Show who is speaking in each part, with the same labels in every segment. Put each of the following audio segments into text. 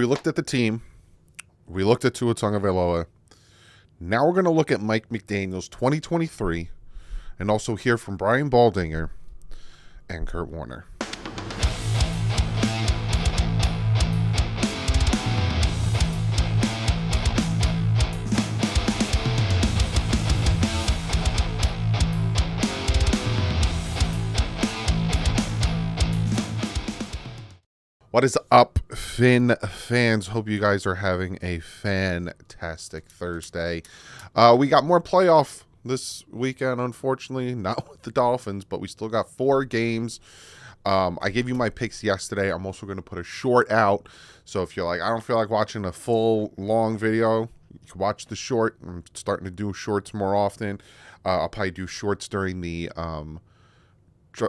Speaker 1: We looked at the team. We looked at Tua Tagovailoa. Now we're going to look at Mike McDaniel's 2023 and also hear from Brian Baldinger and Kurt Warner. What is up, Finn fans? Hope you guys are having a fantastic Thursday. We got more playoff this weekend, unfortunately. Not with the Dolphins, but we still got 4 games. I gave you my picks yesterday. I'm also going to put a short out. So if you're like, I don't feel like watching a full, long video, you can watch the short. I'm starting to do shorts more often. I'll probably do shorts during the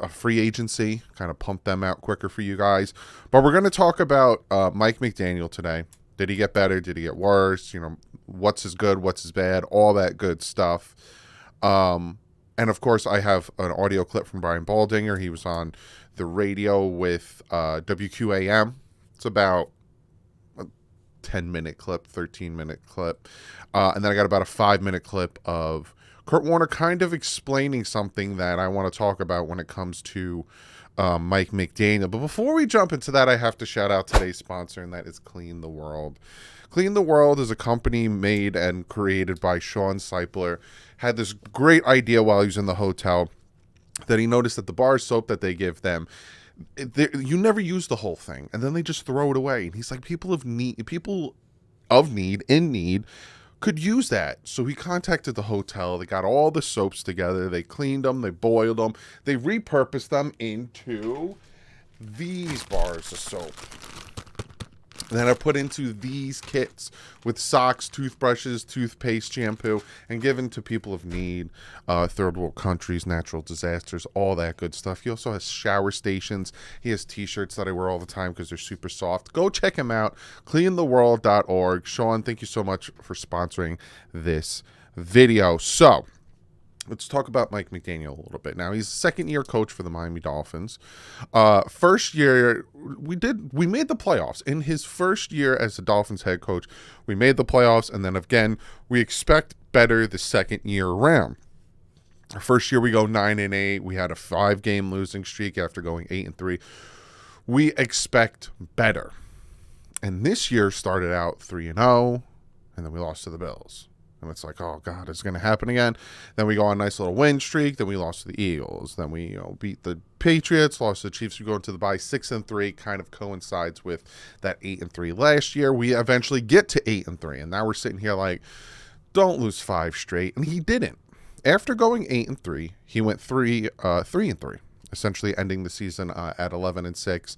Speaker 1: free agency, kind of pump them out quicker for you guys. But we're going to talk about Mike McDaniel today. Did he get better? Did he get worse? You know, what's his good? What's his bad? All that good stuff. And of course, I have an audio clip from Brian Baldinger. He was on the radio with WQAM. It's about a 10-minute clip, 13-minute clip. And then I got about a 5-minute clip of Kurt Warner kind of explaining something that I want to talk about when it comes to Mike McDaniel. But before we jump into that, I have to shout out today's sponsor, and that is Clean the World. Clean the World is a company made and created by Sean Seipler. Had this great idea while he was in the hotel that he noticed that the bar soap that they give them, you never use the whole thing, and then they just throw it away. And he's like, people in need could use that. So he contacted the hotel. They got all the soaps together. They cleaned them. They boiled them. They repurposed them into these bars of soap. And then I put into these kits with socks, toothbrushes, toothpaste, shampoo, and given to people of need, third world countries, natural disasters, all that good stuff. He also has shower stations. He has t-shirts that I wear all the time because they're super soft. Go check him out, cleantheworld.org. Sean, thank you so much for sponsoring this video. So let's talk about Mike McDaniel a little bit. Now, he's a second-year coach for the Miami Dolphins. First year, we made the playoffs. In his first year as the Dolphins head coach, we made the playoffs, and then again, we expect better the second year around. Our first year, we go 9-8. We had a 5-game losing streak after going 8-3. We expect better. And this year started out 3-0, and then we lost to the Bills. And it's like, oh, God, it's going to happen again. Then we go on a nice little win streak. Then we lost to the Eagles. Then we beat the Patriots, lost to the Chiefs. We go into the bye 6-3, kind of coincides with that 8-3 last year. We eventually get to 8-3. And now we're sitting here like, don't lose 5 straight. And he didn't. After going 8-3, he went 3-3, essentially ending the season at 11-6.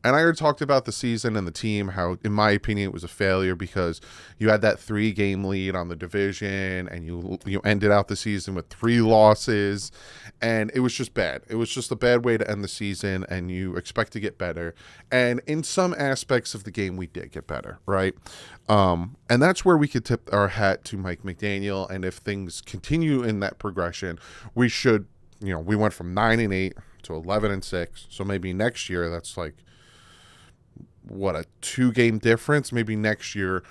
Speaker 1: And I already talked about the season and the team, how, in my opinion, it was a failure because you had that 3-game lead on the division and you ended out the season with 3 losses, and it was just bad. It was just a bad way to end the season, and you expect to get better. And in some aspects of the game, we did get better, right? And that's where we could tip our hat to Mike McDaniel, and if things continue in that progression, we should, we went from 9-8 to 11-6, so maybe next year that's like, what, a 2-game difference? Maybe next year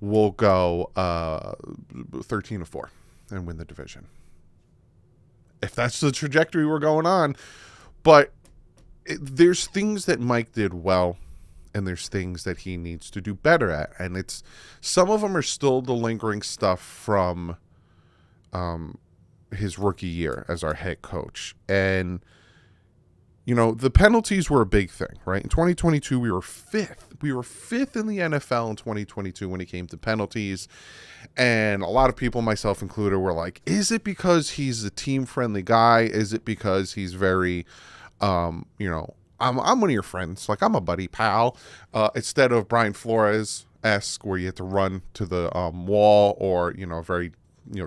Speaker 1: we'll go 13-4 and win the division, if that's the trajectory we're going on. But there's things that Mike did well, and there's things that he needs to do better at, and some of them are still the lingering stuff from his rookie year as our head coach. And the penalties were a big thing, right? In 2022, we were 5th. We were 5th in the NFL in 2022 when it came to penalties. And a lot of people, myself included, were like, is it because he's a team-friendly guy? Is it because he's very, I'm one of your friends. Like, I'm a buddy pal. Instead of Brian Flores-esque, where you have to run to the wall, or, very,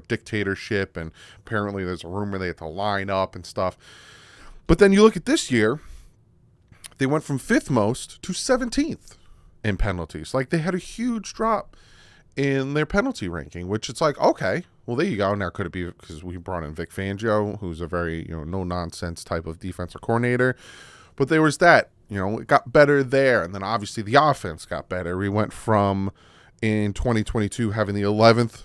Speaker 1: dictatorship. And apparently there's a rumor they have to line up and stuff. But then you look at this year, they went from 5th most to 17th in penalties. Like, they had a huge drop in their penalty ranking, which it's like, okay, well, there you go. Now, could it be because we brought in Vic Fangio, who's a very, no-nonsense type of defensive coordinator? But there was that. It got better there. And then obviously the offense got better. We went from in 2022 having the 11th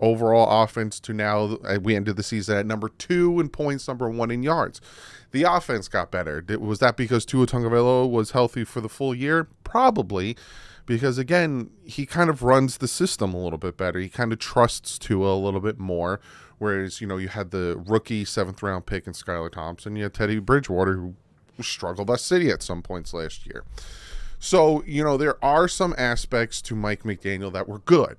Speaker 1: overall offense to now we ended the season at number 2 in points, number 1 in yards. The offense got better. Was that because Tua Tagovailoa was healthy for the full year? Probably, because again, he kind of runs the system a little bit better. He kind of trusts Tua a little bit more. Whereas, you had the rookie 7th round pick in Skylar Thompson. You had Teddy Bridgewater, who struggled at City at some points last year. So, there are some aspects to Mike McDaniel that were good.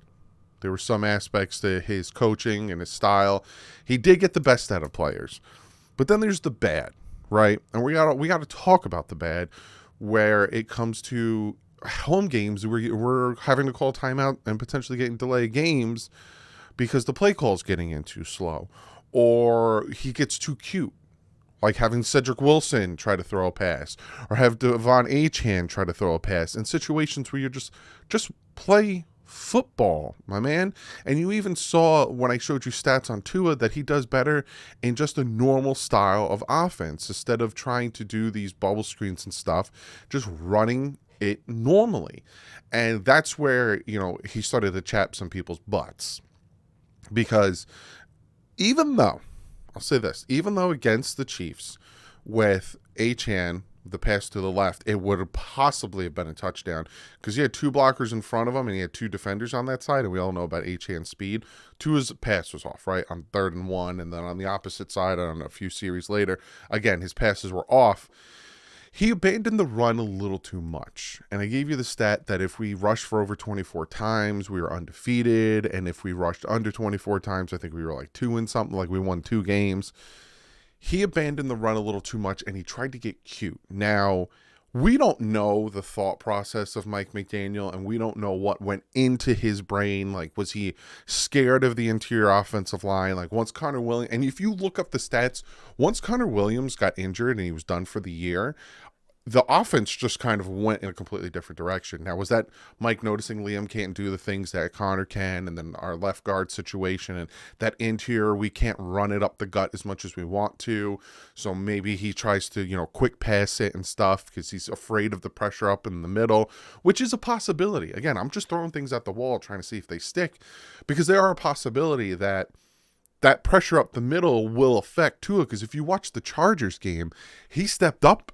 Speaker 1: There were some aspects to his coaching and his style. He did get the best out of players. But then there's the bad, right? And we got to talk about the bad, where it comes to home games. We're having to call timeout and potentially getting delayed games because the play call is getting in too slow, or he gets too cute, like having Cedric Wilson try to throw a pass, or have Devon Achane try to throw a pass in situations where you're just play football, my man. And you even saw when I showed you stats on Tua that he does better in just a normal style of offense instead of trying to do these bubble screens and stuff, just running it normally. And that's where, he started to chap some people's butts, because even though against the Chiefs with Achane, the pass to the left, it would have possibly have been a touchdown because he had 2 blockers in front of him and he had 2 defenders on that side, and we all know about Achane's speed. Tua's pass was off, right, on 3rd and 1, and then on the opposite side, on a few series later, again, his passes were off. He abandoned the run a little too much. And I gave you the stat that if we rushed for over 24 times, we were undefeated. And if we rushed under 24 times, I think we were like 2 and something, like we won 2 games. He abandoned the run a little too much, and he tried to get cute. Now, we don't know the thought process of Mike McDaniel, and we don't know what went into his brain. Like, was he scared of the interior offensive line? Like, once Connor Williams, and if you look up the stats, once Connor Williams got injured and he was done for the year, the offense just kind of went in a completely different direction. Now, was that Mike noticing Liam can't do the things that Connor can, and then our left guard situation, and that interior, we can't run it up the gut as much as we want to, so maybe he tries to, quick pass it and stuff because he's afraid of the pressure up in the middle, which is a possibility. Again, I'm just throwing things at the wall trying to see if they stick, because there are a possibility that pressure up the middle will affect Tua, because if you watch the Chargers game, he stepped up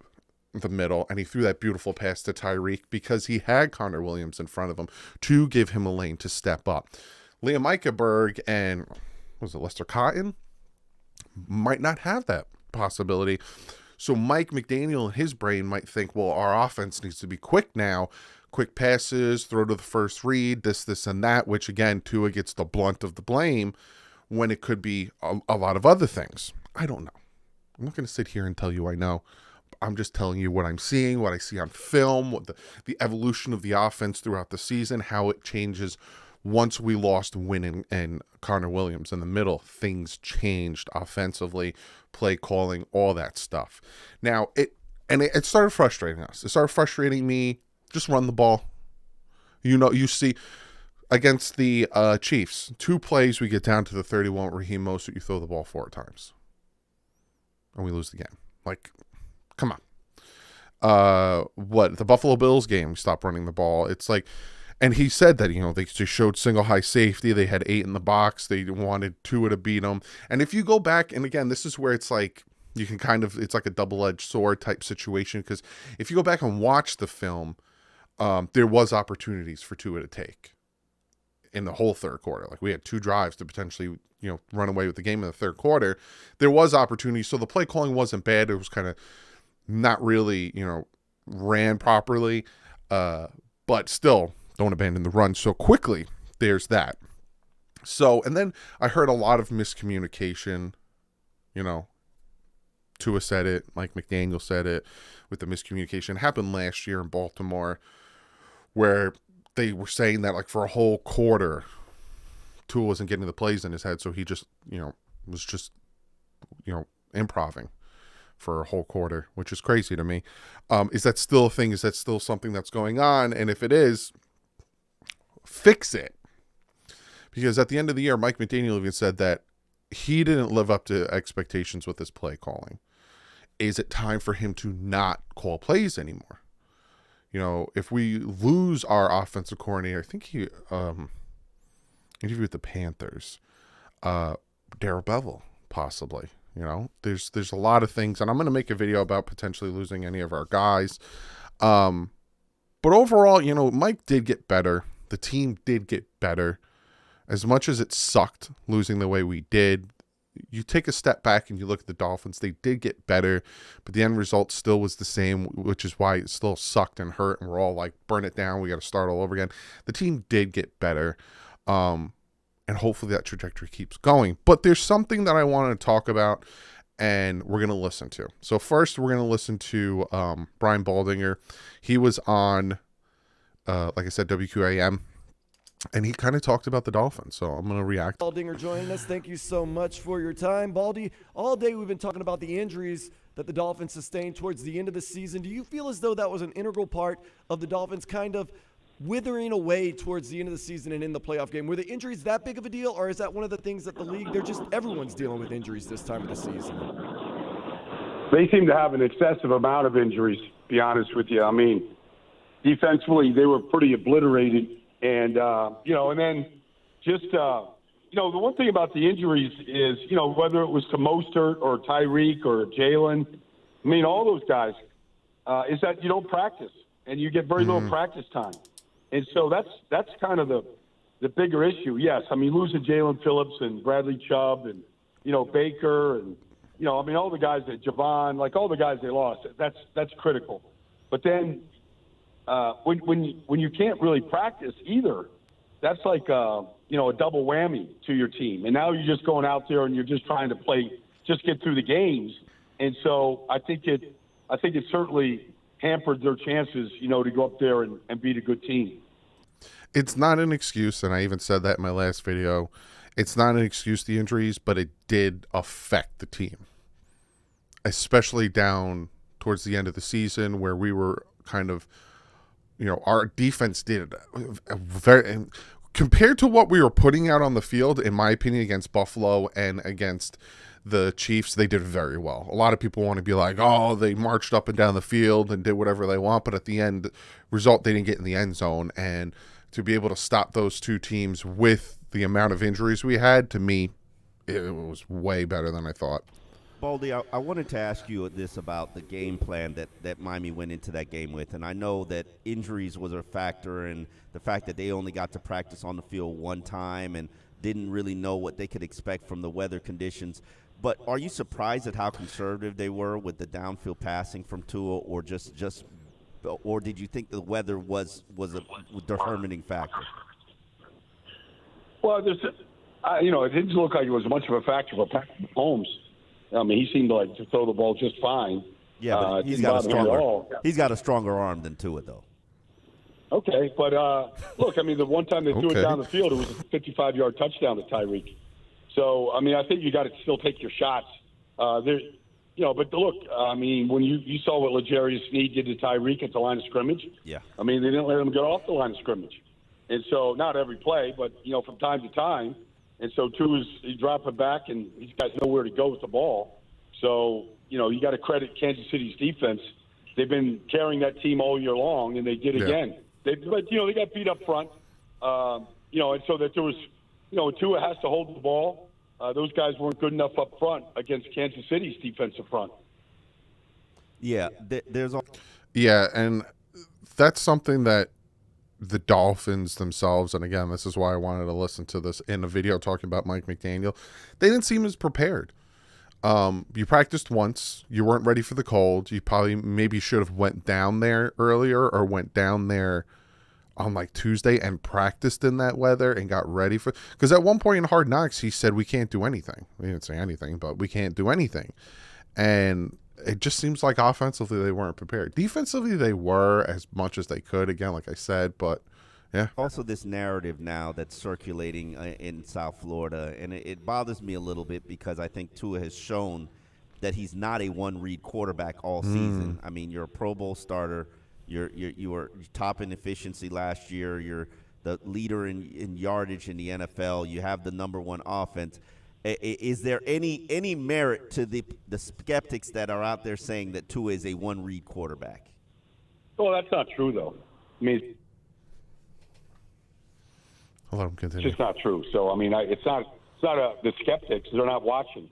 Speaker 1: the middle and he threw that beautiful pass to Tyreek because he had Connor Williams in front of him to give him a lane to step up. Liam Eichenberg and Lester Cotton might not have that possibility. So Mike McDaniel in his brain might think, well, our offense needs to be quick now. Quick passes, throw to the first read, this, and that, which again, Tua gets the blunt of the blame when it could be a lot of other things. I don't know. I'm not going to sit here and tell you I know. I'm just telling you what I'm seeing, what I see on film, what the evolution of the offense throughout the season, how it changes. Once we lost Wynn and Connor Williams in the middle, things changed offensively, play calling, all that stuff. Now, it started frustrating us. It started frustrating me. Just run the ball. You see, against the Chiefs, 2 plays, we get down to the 31 Raheem Mostert, you throw the ball 4 times. And we lose the game. Like, come on. The Buffalo Bills game, we stopped running the ball. It's like, and he said that, they just showed single high safety. They had 8 in the box. They wanted Tua to beat them. And if you go back, and again, this is where it's like, you can it's like a double-edged sword type situation. Because if you go back and watch the film, there was opportunities for Tua to take in the whole third quarter. Like, we had 2 drives to potentially, run away with the game in the third quarter. There was opportunity. So the play calling wasn't bad. It was kind of not really, ran properly. But still, don't abandon the run so quickly. There's that. So, and then I heard a lot of miscommunication. Tua said it, Mike McDaniel said it, with the miscommunication. It happened last year in Baltimore, where they were saying that, like, for a whole quarter, Tua wasn't getting the plays in his head, so he just, was just, improving for a whole quarter, which is crazy to me. Is that still a thing? Is that still something that's going on? And if it is, fix it. Because at the end of the year, Mike McDaniel even said that he didn't live up to expectations with his play calling. is it time for him to not call plays anymore? If we lose our offensive coordinator, I think he interviewed with the Panthers, Darrell Bevell, possibly. There's a lot of things, and I'm going to make a video about potentially losing any of our guys. But overall, Mike did get better. The team did get better. As much as it sucked losing the way we did, you take a step back and you look at the Dolphins, they did get better, but the end result still was the same, which is why it still sucked and hurt, and we're all like, burn it down, we got to start all over again. The team did get better, and hopefully that trajectory keeps going. But there's something that I wanted to talk about, and we're going to listen to. So first, we're going to listen to Brian Baldinger. He was on, like I said, WQAM. And he kind of talked about the Dolphins, so I'm going to react.
Speaker 2: Baldinger joining us. Thank you so much for your time. Baldy, all day we've been talking about the injuries that the Dolphins sustained towards the end of the season. Do you feel as though that was an integral part of the Dolphins kind of withering away towards the end of the season and in the playoff game? Were the injuries that big of a deal, or is that one of the things that the league, everyone's dealing with injuries this time of the season?
Speaker 3: They seem to have an excessive amount of injuries, to be honest with you. I mean, defensively, they were pretty obliterated. And, and then just, the one thing about the injuries is, whether it was to Mostert or Tyreek or Jalen, I mean, all those guys, is that you don't practice and you get very little practice time. And so that's kind of the bigger issue. Yes, I mean, losing Jalen Phillips and Bradley Chubb and, Baker and, all the guys that Javon, like all the guys they lost, that's critical. But then, when you can't really practice either, that's like a double whammy to your team. And now you're just going out there and you're just trying to get through the games. And so I think it certainly hampered their chances, to go up there and beat a good team.
Speaker 1: It's not an excuse, and I even said that in my last video. It's not an excuse, the injuries, but it did affect the team, especially down towards the end of the season where we were kind of, our defense did very, compared to what we were putting out on the field, in my opinion, against Buffalo and against the Chiefs, they did very well. A lot of people want to be like, oh, they marched up and down the field and did whatever they want, but at the end result, they didn't get in the end zone. And to be able to stop those two teams with the amount of injuries we had, to me, it was way better than I thought.
Speaker 4: Baldy, I wanted to ask you this about the game plan that Miami went into that game with. And I know that injuries was a factor, and the fact that they only got to practice on the field one time and didn't really know what they could expect from the weather conditions. But are you surprised at how conservative they were with the downfield passing from Tua, or or did you think the weather was a determining factor?
Speaker 3: Well, it didn't look like it was much of a factor for Patrick Mahomes. I mean, he seemed to throw the ball just fine.
Speaker 4: Yeah, but he's got a stronger arm than Tua, though.
Speaker 3: Okay, but look, I mean, the one time they threw it down the field, it was a 55-yard touchdown to Tyreek. So, I mean, I think you got to still take your shots. But look, I mean, when you saw what L'Jarius Sneed did to Tyreek at the line of scrimmage,
Speaker 4: yeah.
Speaker 3: I mean, they didn't let him get off the line of scrimmage. And so, not every play, but, from time to time. And so, he's dropping back, and he's got nowhere to go with the ball. So, you got to credit Kansas City's defense. They've been carrying that team all year long, and they did again. They got beat up front, and so that there was, Tua has to hold the ball. Those guys weren't good enough up front against Kansas City's defensive front.
Speaker 4: Yeah,
Speaker 1: and that's something that the Dolphins themselves, and again, this is why I wanted to listen to this in a video talking about Mike McDaniel, they didn't seem as prepared. You practiced once, you weren't ready for the cold, you probably maybe should have went down there earlier or went down there on like Tuesday and practiced in that weather and got ready for, because at one point in Hard Knocks, he said, we can't do anything. We didn't say anything, but we can't do anything. And it just seems like offensively they weren't prepared. Defensively, they were as much as they could, again, like I said, but yeah.
Speaker 4: Also, this narrative now that's circulating in South Florida, and it bothers me a little bit because I think Tua has shown that he's not a one-read quarterback all season. I mean, you're a Pro Bowl starter. You were top in efficiency last year. You're the leader in yardage in the NFL. You have the number one offense. Is there any merit to the skeptics that are out there saying that Tua is a one-read quarterback?
Speaker 3: Well, that's not true, though. I mean,
Speaker 1: I'll let him
Speaker 3: it's
Speaker 1: continue.
Speaker 3: just not true. So, I mean, it's not the skeptics. They're not watching.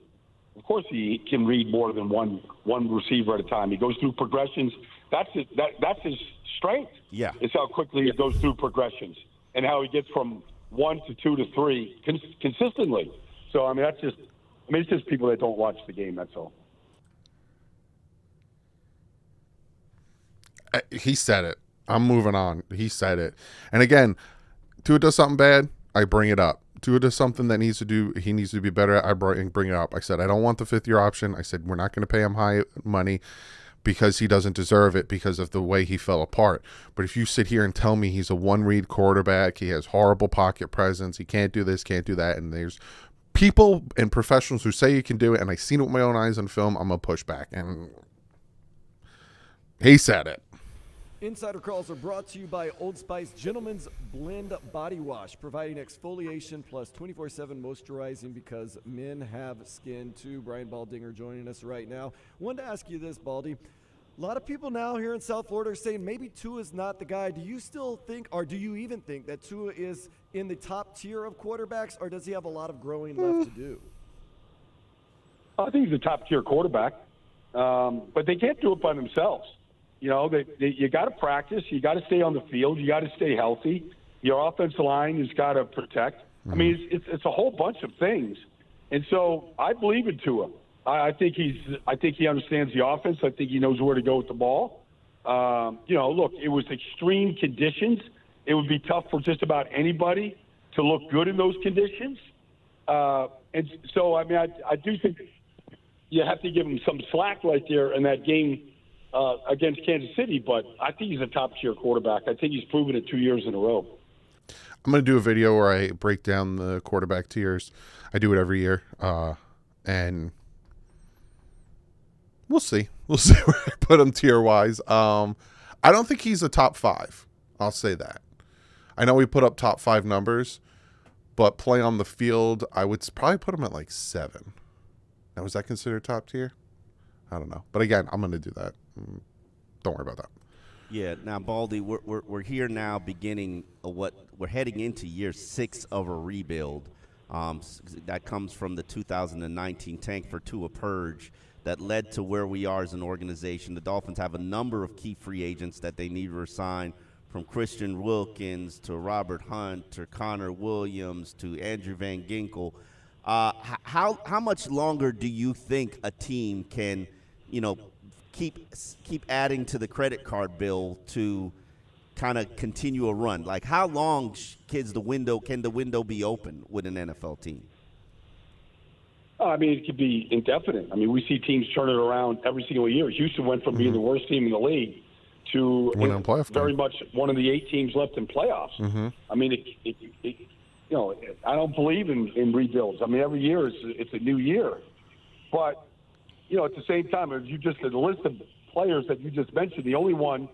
Speaker 3: Of course, he can read more than one receiver at a time. He goes through progressions. That's his strength.
Speaker 4: Yeah.
Speaker 3: It's how quickly he goes through progressions and how he gets from 1 to 2 to 3 consistently. So, I mean, it's just people that don't watch the game. That's all.
Speaker 1: He said it. I'm moving on. He said it. And again, Tua does something bad, I bring it up. Tua does something that he needs to be better at, I bring it up. I said, I don't want the 5th-year option. I said, we're not going to pay him high money because he doesn't deserve it because of the way he fell apart. But if you sit here and tell me he's a one-read quarterback, he has horrible pocket presence, he can't do this, can't do that, and there's people and professionals who say he can do it, and I've seen it with my own eyes on film, I'm going to push back. And he said it.
Speaker 2: Insider calls are brought to you by Old Spice Gentleman's Blend Body Wash, providing exfoliation plus 24/7 moisturizing because men have skin too. Brian Baldinger joining us right now. Wanted to ask you this, Baldy. A lot of people now here in South Florida are saying maybe Tua is not the guy. Do you still think, or do you even think, that Tua is in the top tier of quarterbacks, or does he have a lot of growing left to do?
Speaker 3: I think he's a top-tier quarterback, but they can't do it by themselves. You know, you got to practice. You got to stay on the field. You got to stay healthy. Your offensive line has got to protect. I mean, it's a whole bunch of things. And so I believe in Tua. I think he understands the offense. I think he knows where to go with the ball. You know, look, it was extreme conditions. It would be tough for just about anybody to look good in those conditions. And so, I mean, I do think you have to give him some slack right there in that game against Kansas City, but I think he's a top-tier quarterback. I think he's proven it 2 years in a row.
Speaker 1: I'm going to do a video where I break down the quarterback tiers. I do it every year, and we'll see. We'll see where I put him tier-wise. I don't think he's a top 5. I'll say that. I know we put up top 5 numbers, but play on the field, I would probably put him at like 7. Now, is that considered top tier? I don't know. But again, I'm going to do that. Don't worry about that.
Speaker 4: Yeah. Now, Baldy, we're here now, beginning what we're heading into year 6 of a rebuild. That comes from the 2019 tank for Tua purge that led to where we are as an organization. The Dolphins have a number of key free agents that they need to resign, from Christian Wilkins to Robert Hunt to Connor Williams to Andrew Van Ginkel. How much longer do you think a team can, keep adding to the credit card bill to kind of continue a run? Like, how long can the window be open with an NFL team?
Speaker 3: I mean, it could be indefinite. I mean, we see teams turn it around every single year. Houston went from being the worst team in the league to very much one of the 8 teams left in playoffs. I mean, I don't believe in rebuilds. I mean, every year it's a new year. But, at the same time, if you just the list of players that you just mentioned, the only one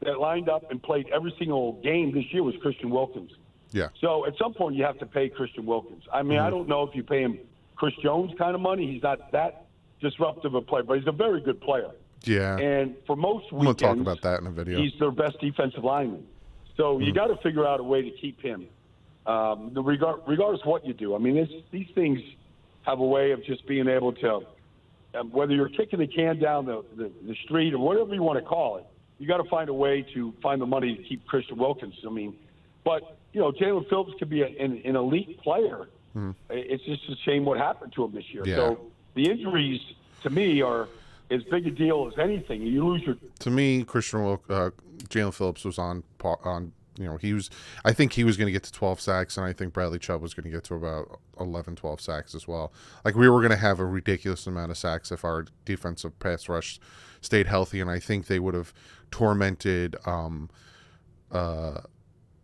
Speaker 3: that lined up and played every single game this year was Christian Wilkins.
Speaker 1: Yeah.
Speaker 3: So at some point you have to pay Christian Wilkins. I mean, I don't know if you pay him Chris Jones kind of money. He's not that disruptive a player, but he's a very good player.
Speaker 1: Yeah.
Speaker 3: And for most weekends,
Speaker 1: I'm going to talk about that in a video.
Speaker 3: He's their best defensive lineman. So you got to figure out a way to keep him, regardless of what you do. I mean, these things have a way of just being able to, whether you're kicking the can down the street or whatever you want to call it, you got to find a way to find the money to keep Christian Wilkins. I mean, but, Jalen Phillips could be an elite player. It's just a shame what happened to him this year.
Speaker 1: Yeah.
Speaker 3: So the injuries, to me, are as big a deal as anything. You lose your.
Speaker 1: To me, Jalen Phillips was on. I think he was going to get to 12 sacks, and I think Bradley Chubb was going to get to about 11, 12 sacks as well. Like, we were going to have a ridiculous amount of sacks if our defensive pass rush stayed healthy, and I think they would have tormented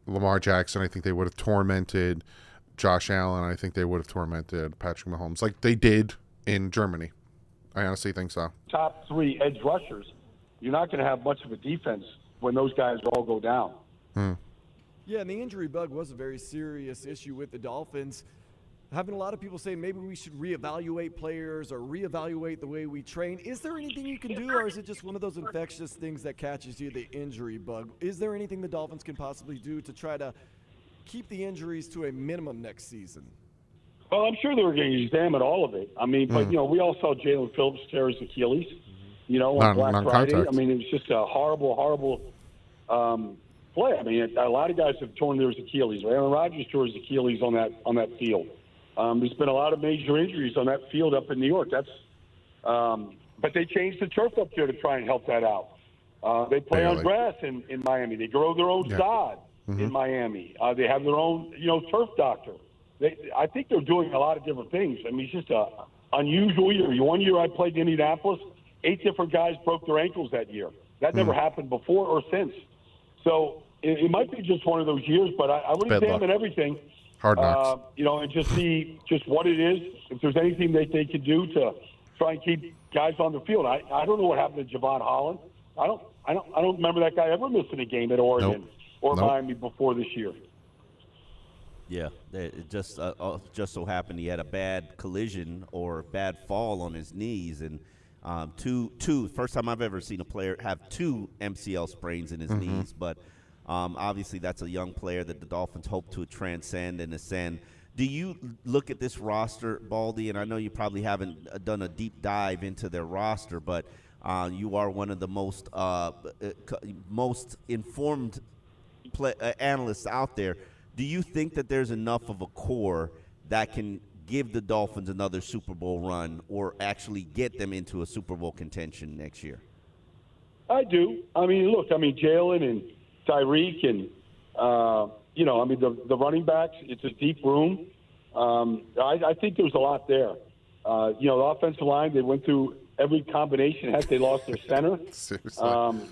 Speaker 1: Lamar Jackson. I think they would have tormented Josh Allen. I think they would have tormented Patrick Mahomes like they did in Germany. I honestly think so.
Speaker 3: Top 3 edge rushers, you're not going to have much of a defense when those guys all go down.
Speaker 2: Yeah, and the injury bug was a very serious issue with the Dolphins. having a lot of people say maybe we should reevaluate players or reevaluate the way we train. Is there anything you can do, or is it just one of those infectious things that catches you, the injury bug? Is there anything the Dolphins can possibly do to try to keep the injuries to a minimum next season?
Speaker 3: Well, I'm sure they're going to examine all of it. I mean, but, we all saw Jalen Phillips tear his Achilles, on Black Friday. I mean, it was just a horrible, horrible play. I mean, a lot of guys have torn their Achilles. Aaron Rodgers tore his Achilles on that field. There's been a lot of major injuries on that field up in New York. But they changed the turf up there to try and help that out. They play on grass in Miami. They grow their own sod in Miami. They have their own, turf doctor. I think they're doing a lot of different things. I mean, it's just an unusual year. One year I played in Indianapolis, 8 different guys broke their ankles that year. That never happened before or since. So it might be just one of those years, but I would examine everything.
Speaker 1: Hard knocks.
Speaker 3: And just see just what it is. If there's anything that they could do to try and keep guys on the field. I don't know what happened to Javon Holland. I don't remember that guy ever missing a game at Oregon or Miami before this year.
Speaker 4: Yeah, it just so happened he had a bad collision or bad fall on his knees, and first time I've ever seen a player have 2 MCL sprains in his knees. But obviously that's a young player that the Dolphins hope to transcend and ascend. Do you look at this roster, Baldy, and I know you probably haven't done a deep dive into their roster, but you are one of the most informed analysts out there. Do you think that there's enough of a core that can give the Dolphins another Super Bowl run or actually get them into a Super Bowl contention next year?
Speaker 3: I do. I mean, look, Jalen and Tyreek and, the running backs, it's a deep room. I think there's a lot there. The offensive line, they went through every combination. Heck, they lost their center,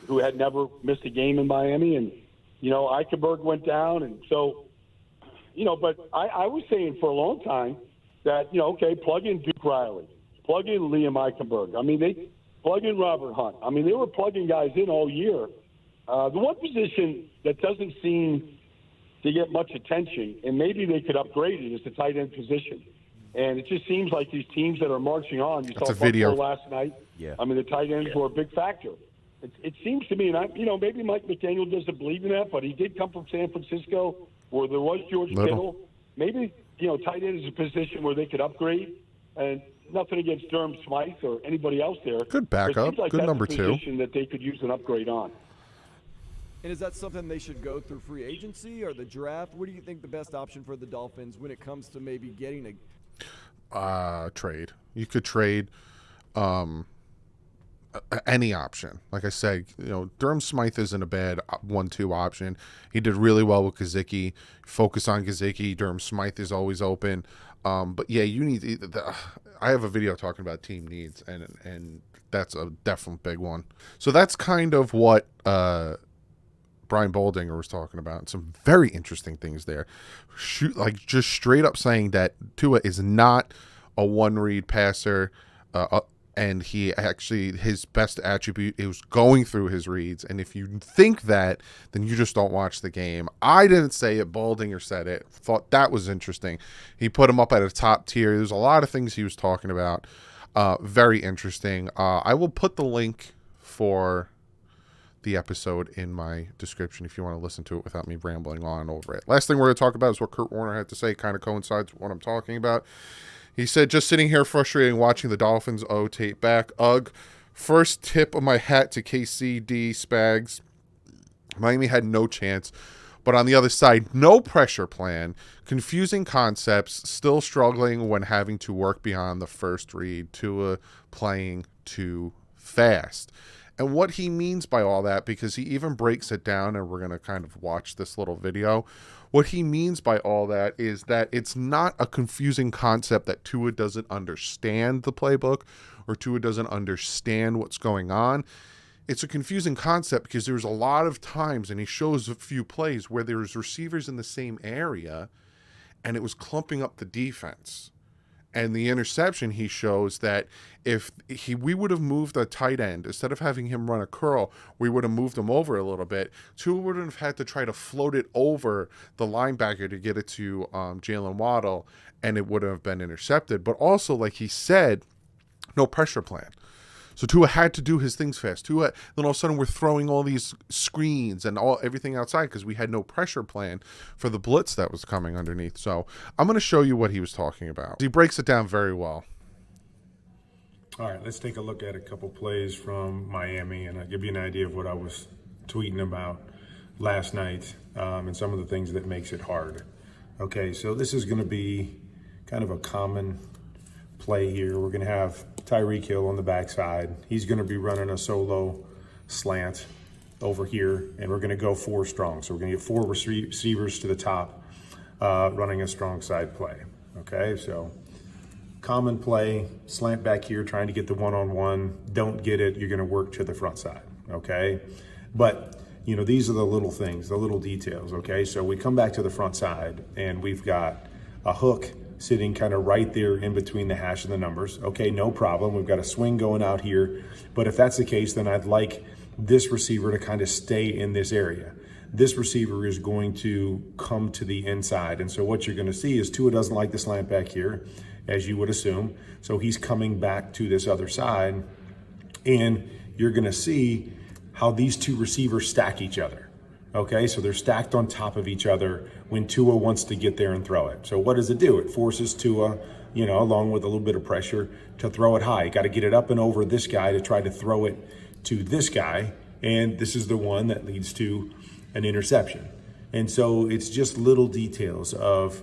Speaker 3: who had never missed a game in Miami. And, Eichenberg went down. And so, but I was saying for a long time that, plug in Duke Riley, plug in Liam Eichenberg. I mean, they plug in Robert Hunt. I mean, they were plugging guys in all year. The one position that doesn't seem to get much attention, and maybe they could upgrade it, is the tight end position. And it just seems like these teams that are marching on, you saw Buffalo last night. Yeah. I mean, the tight ends were a big factor. It seems to me, and maybe Mike McDaniel doesn't believe in that, but he did come from San Francisco where there was George Kittle. Maybe, tight end is a position where they could upgrade. And nothing against Durham Smythe or anybody else there.
Speaker 1: Good backup.
Speaker 3: Like
Speaker 1: good
Speaker 3: that's
Speaker 1: number
Speaker 3: a
Speaker 1: 2.
Speaker 3: Position that they could use an upgrade on.
Speaker 2: And is that something they should go through free agency or the draft? What do you think the best option for the Dolphins when it comes to maybe getting a
Speaker 1: trade? You could trade any option. Like I said, Durham Smythe isn't a bad 1-2 option. He did really well with Gesicki. Focus on Gesicki. Durham Smythe is always open. But yeah, you need. I have a video talking about team needs, and that's a definite big one. So that's kind of what Brian Baldinger was talking about. Some very interesting things there. Just straight up saying that Tua is not a one-read passer. And he actually, his best attribute is going through his reads. And if you think that, then you just don't watch the game. I didn't say it. Baldinger said it. Thought that was interesting. He put him up at a top tier. There's a lot of things he was talking about. Very interesting. I will put the link for the episode in my description if you want to listen to it without me rambling on over it. Last thing we're going to talk about is what Kurt Warner had to say. Kind of coincides with what I'm talking about. He said, just sitting here frustrated watching the Dolphins tape back. Ugh. First tip of my hat to KCD Spags. Miami had no chance. But on the other side, no pressure plan. Confusing concepts. Still struggling when having to work beyond the first read. Tua playing too fast. And what he means by all that, because he even breaks it down, and we're going to kind of watch this little video. What he means by all that is that it's not a confusing concept that Tua doesn't understand the playbook or Tua doesn't understand what's going on. It's a confusing concept because there's a lot of times, and he shows a few plays, where there's receivers in the same area, and it was clumping up the defense. And the interception, he shows that if we would have moved a tight end, instead of having him run a curl, we would have moved him over a little bit. Tua wouldn't have had to try to float it over the linebacker to get it to Jalen Waddle, and it would have been intercepted. But also, like he said, no pressure plan. So Tua had to do his things fast. Then all of a sudden we're throwing all these screens and everything outside because we had no pressure plan for the blitz that was coming underneath. So I'm going to show you what he was talking about. He breaks it down very well.
Speaker 5: All right, let's take a look at a couple plays from Miami, and I'll give you an idea of what I was tweeting about last night and some of the things that makes it hard. Okay, so this is going to be kind of a common play here. We're going to have Tyreek Hill on the backside. He's going to be running a solo slant over here, and we're going to go 4 strong. So we're going to get 4 receivers to the top running a strong side play. Okay, so common play, slant back here, trying to get the one-on-one. Don't get it, you're going to work to the front side. Okay, but you know, these are the little things, the little details. Okay, so we come back to the front side, and we've got a hook sitting kind of right there in between the hash and the numbers. Okay, no problem. We've got a swing going out here. But if that's the case, then I'd like this receiver to kind of stay in this area. This receiver is going to come to the inside. And so what you're going to see is Tua doesn't like the slant back here, as you would assume. So he's coming back to this other side. And you're going to see how these 2 receivers stack each other. Okay, so they're stacked on top of each other when Tua wants to get there and throw it. So what does it do? It forces Tua, you know, along with a little bit of pressure, to throw it high. You got to get it up and over this guy to try to throw it to this guy. And this is the one that leads to an interception. And so it's just little details of,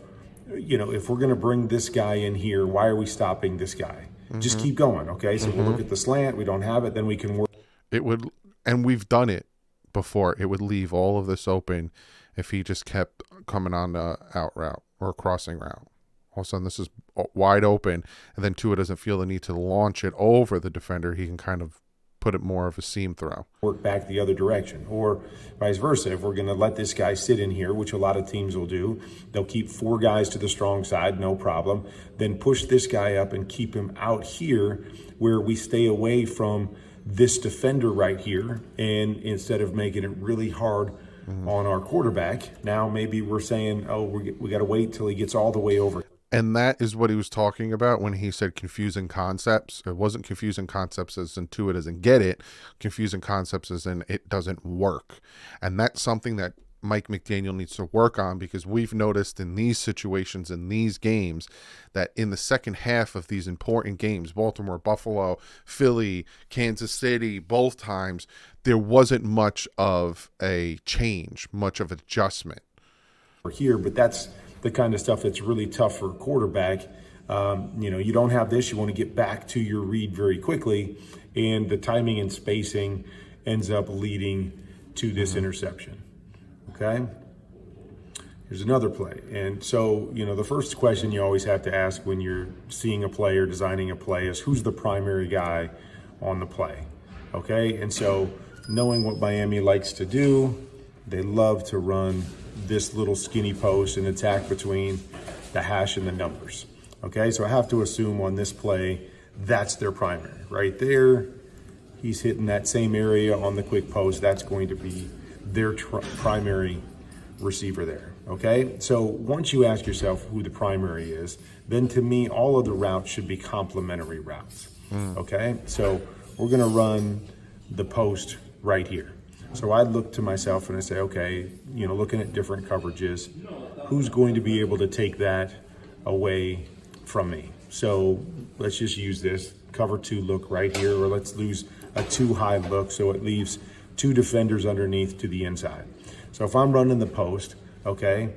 Speaker 5: you know, if we're going to bring this guy in here, why are we stopping this guy? Just keep going. Okay, so we'll look at the slant. We don't have it. Then we can work.
Speaker 1: It would, and we've done it before. It would leave all of this open if he just kept coming on the out route or crossing route. All of a sudden this is wide open, and then Tua doesn't feel the need to launch it over the defender. He can kind of put it more of a seam throw.
Speaker 5: Work back the other direction, or vice versa. If we're going to let this guy sit in here, which a lot of teams will do, they'll keep 4 guys to the strong side, no problem. Then push this guy up and keep him out here where we stay away from this defender right here, and instead of making it really hard on our quarterback, now maybe we're saying, oh, we got to wait till he gets all the way over.
Speaker 1: And that is what he was talking about when he said confusing concepts. It wasn't confusing concepts as in Tua doesn't get it. Confusing concepts as in it doesn't work. And that's something that Mike McDaniel needs to work on, because we've noticed in these situations, in these games, that in the second half of these important games, Baltimore, Buffalo, Philly, Kansas City, both times, there wasn't much of a change, much of adjustment.
Speaker 5: Here, but that's the kind of stuff that's really tough for a quarterback. You know, you don't have this. You want to get back to your read very quickly, and the timing and spacing ends up leading to this interception. Okay, here's another play. And so, you know, the first question you always have to ask when you're seeing a play or designing a play is, who's the primary guy on the play? Okay, and so knowing what Miami likes to do, they love to run this little skinny post and attack between the hash and the numbers. Okay, so I have to assume on this play, that's their primary. Right there, he's hitting that same area on the quick post. That's going to be their primary receiver there. Okay, so once you ask yourself who the primary is, then to me, all of the routes should be complementary routes. Okay, so we're going to run the post right here. So I look to myself and I say, okay, you know, looking at different coverages, who's going to be able to take that away from me? So let's just use this cover 2 look right here, or let's lose a 2 high look, so it leaves 2 defenders underneath to the inside. So if I'm running the post, okay,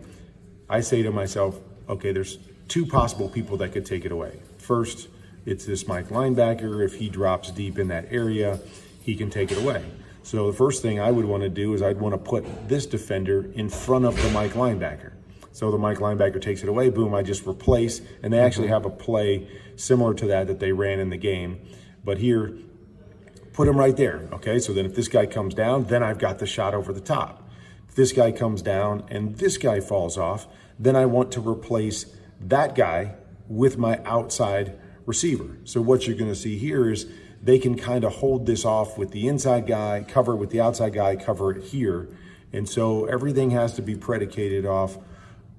Speaker 5: I say to myself, okay, there's 2 possible people that could take it away. First, it's this Mike linebacker. If he drops deep in that area, he can take it away. So the first thing I would want to do is I'd want to put this defender in front of the Mike linebacker. So the Mike linebacker takes it away, boom, I just replace, and they actually have a play similar to that they ran in the game. But here, put him right there, okay? So then if this guy comes down, then I've got the shot over the top. If this guy comes down and this guy falls off, then I want to replace that guy with my outside receiver. So what you're going to see here is they can kind of hold this off with the inside guy, cover it with the outside guy, cover it here. And so everything has to be predicated off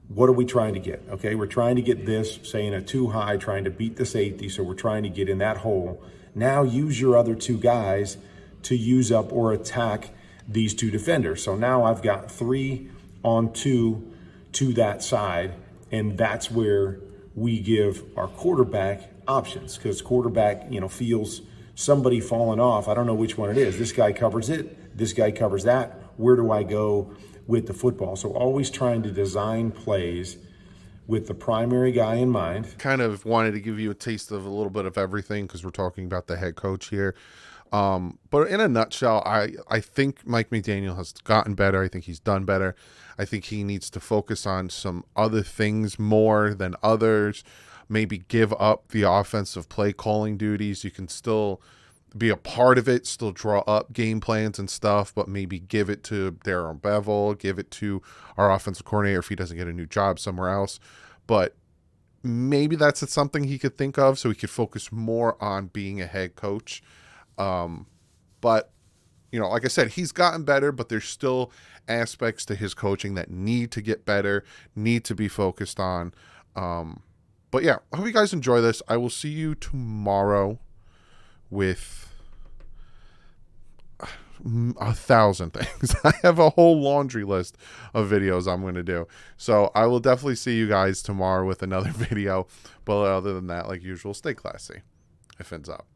Speaker 5: what are we trying to get? Okay, we're trying to get this, saying a too high, trying to beat the safety, so we're trying to get in that hole. Now use your other two guys to use up or attack these two defenders. So now I've got 3 on 2 to that side, and that's where we give our quarterback options, because quarterback, feels somebody falling off. I don't know which one it is. This guy covers it. This guy covers that. Where do I go with the football? So always trying to design plays with the primary guy in mind.
Speaker 1: Kind of wanted to give you a taste of a little bit of everything because we're talking about the head coach here. But in a nutshell, I think Mike McDaniel has gotten better. I think he's done better. I think he needs to focus on some other things more than others. Maybe give up the offensive play calling duties. You can still be a part of it, still draw up game plans and stuff, but maybe give it to Darren Bevel, give it to our offensive coordinator if he doesn't get a new job somewhere else. But maybe that's something he could think of so he could focus more on being a head coach. But, like I said, he's gotten better, but there's still aspects to his coaching that need to get better, need to be focused on. But yeah, I hope you guys enjoy this. I will see you tomorrow with 1,000 things. I have a whole laundry list of videos I'm going to do. So I will definitely see you guys tomorrow with another video. But other than that, like usual, stay classy. It fins up.